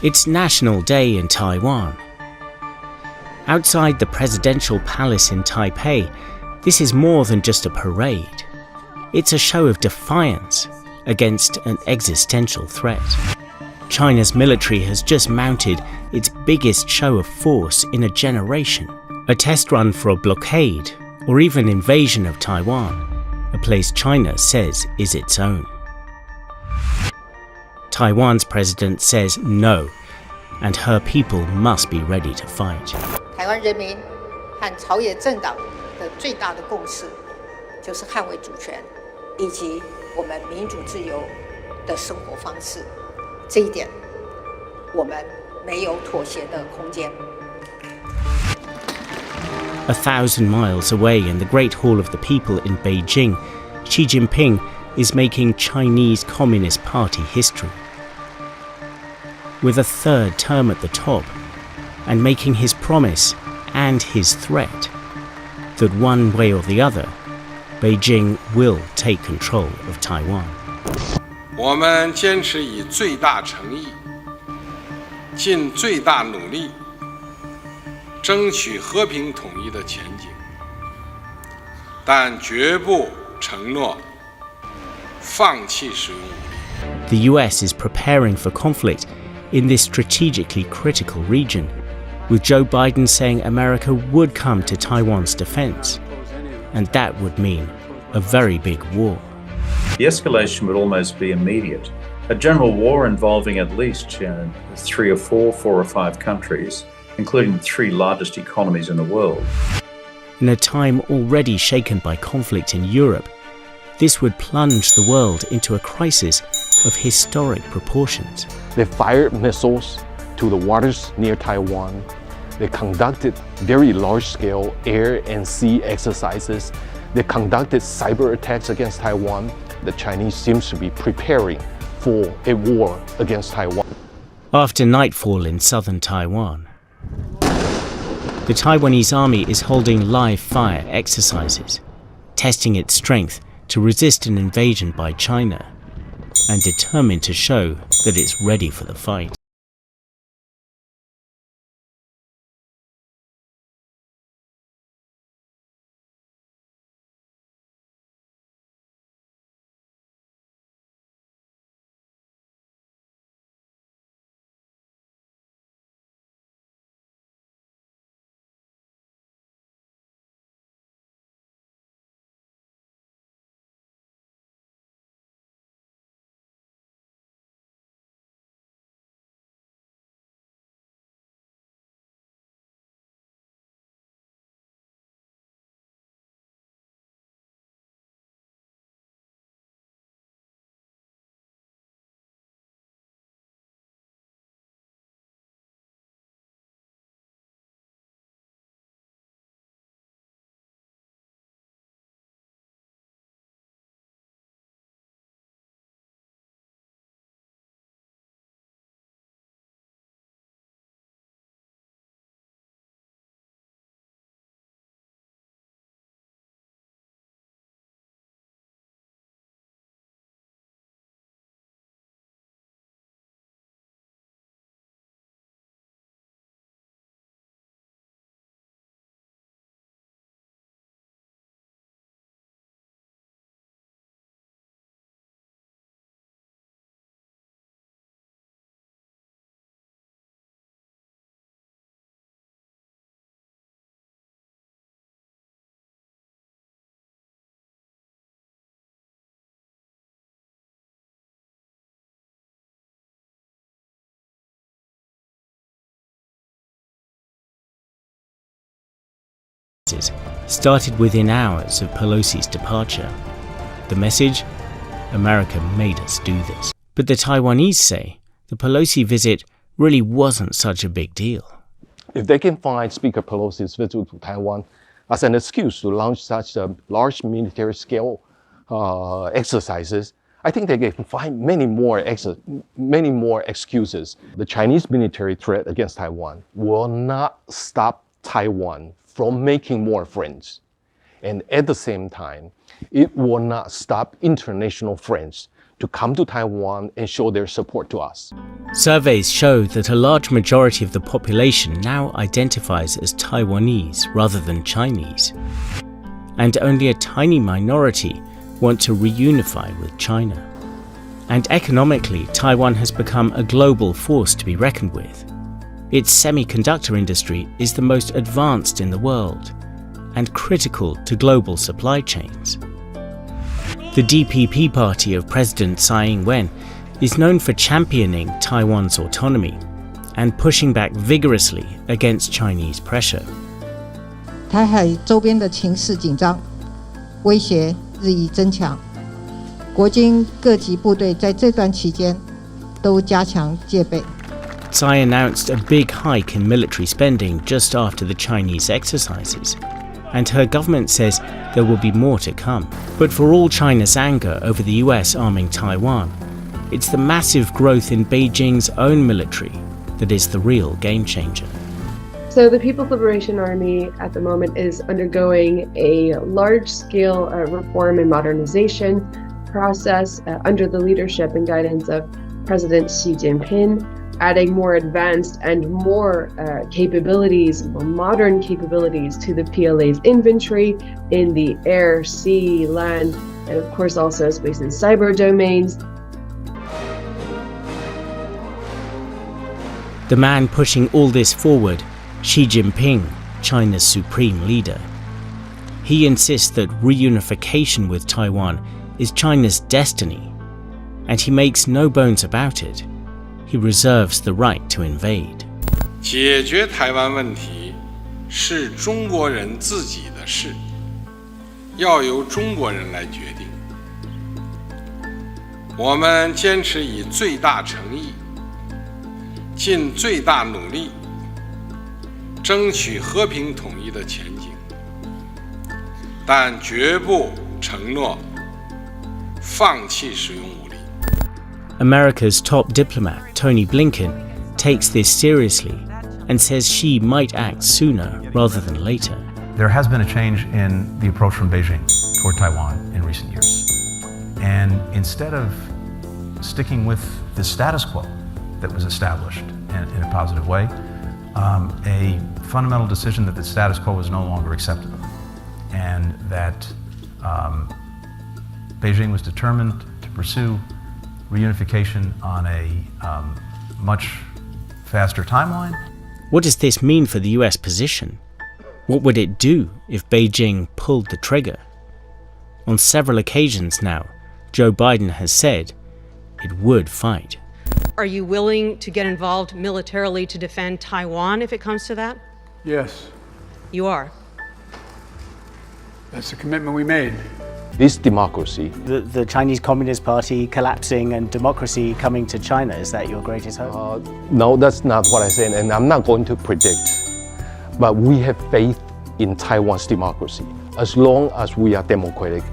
It's National Day in Taiwan. Outside the presidential palace in Taipei, this is more than just a parade. It's a show of defiance against an existential threat. China's military has just mounted its biggest show of force in a generation, a test run for a blockade or even invasion of Taiwan, a place China says is its own. Taiwan's president says no, and her people must be ready to fight. 台湾人民和朝野政党的最大的共识，就是捍卫主权以及我们民主自由的生活方式。这一点，我们没有妥协的空间。1,000 miles away in the Great Hall of the People in Beijing, Xi Jinping is making Chinese Communist Party history. With a third term at the top, and making his promise and his threat that one way or the other, Beijing will take control of Taiwan. 我们坚持以最大诚意，尽最大努力，争取和平统一的前景，但绝不承诺放弃使用武力。The U.S. is preparing for conflict in this strategically critical region, with Joe Biden saying America would come to Taiwan's defense, and that would mean a very big war. The escalation would almost be immediate. A general war involving at least 3 or 4 or 5 countries, including the 3 largest economies in the world. In a time already shaken by conflict in Europe, this would plunge the world into a crisis of historic proportions. They fired missiles to the waters near Taiwan. They conducted very large-scale air and sea exercises. They conducted cyber attacks against Taiwan. The Chinese seems to be preparing for a war against Taiwan. After nightfall in southern Taiwan, the Taiwanese army is holding live fire exercises, testing its strength to resist an invasion by China, and determined to show that it's ready for the fight. Started within hours of Pelosi's departure. The message? America made us do this. But the Taiwanese say the Pelosi visit really wasn't such a big deal. If they can find Speaker Pelosi's visit to Taiwan as an excuse to launch such a large military-scale exercises, I think they can find many more excuses. The Chinese military threat against Taiwan will not stop Taiwan from making more friends. And at the same time, it will not stop international friends to come to Taiwan and show their support to us. Surveys show that a large majority of the population now identifies as Taiwanese rather than Chinese, and only a tiny minority want to reunify with China. And economically, Taiwan has become a global force to be reckoned with. Its semiconductor industry is the most advanced in the world and critical to global supply chains. The DPP party of President Tsai Ing-wen is known for championing Taiwan's autonomy and pushing back vigorously against Chinese pressure. 台海周边的情势紧张，威胁日益增强。国军各级部队在这段期间都加强戒备。Tsai announced a big hike in military spending just after the Chinese exercises, and her government says there will be more to come. But for all China's anger over the US arming Taiwan, it's the massive growth in Beijing's own military that is the real game changer. So the People's Liberation Army at the moment is undergoing a large-scale reform and modernization process under the leadership and guidance of President Xi Jinping, adding more advanced and more capabilities, more modern capabilities to the PLA's inventory in the air, sea, land, and of course also space and cyber domains. The man pushing all this forward, Xi Jinping, China's supreme leader. He insists that reunification with Taiwan is China's destiny, and he makes no bones about it. He reserves the right to invade. 解决台湾问题是中国人自己的事，要由中国人来决定。我们坚持以最大诚意，尽最大努力，争取和平统一的前景，但绝不承诺放弃使用武力。America's top diplomat, Tony Blinken, takes this seriously and says Xi might act sooner rather than later. There has been a change in the approach from Beijing toward Taiwan in recent years. And instead of sticking with the status quo that was established in a positive way, a fundamental decision that the status quo was no longer acceptable, and that Beijing was determined to pursue reunification on a much faster timeline. What does this mean for the US position? What would it do if Beijing pulled the trigger? On several occasions now, Joe Biden has said it would fight. Are you willing to get involved militarily to defend Taiwan if it comes to that? Yes. You are? That's the commitment we made. This democracy. The Chinese Communist Party collapsing and democracy coming to China, is that your greatest hope? No, that's not what I said, and I'm not going to predict. But we have faith in Taiwan's democracy. As long as we are democratic,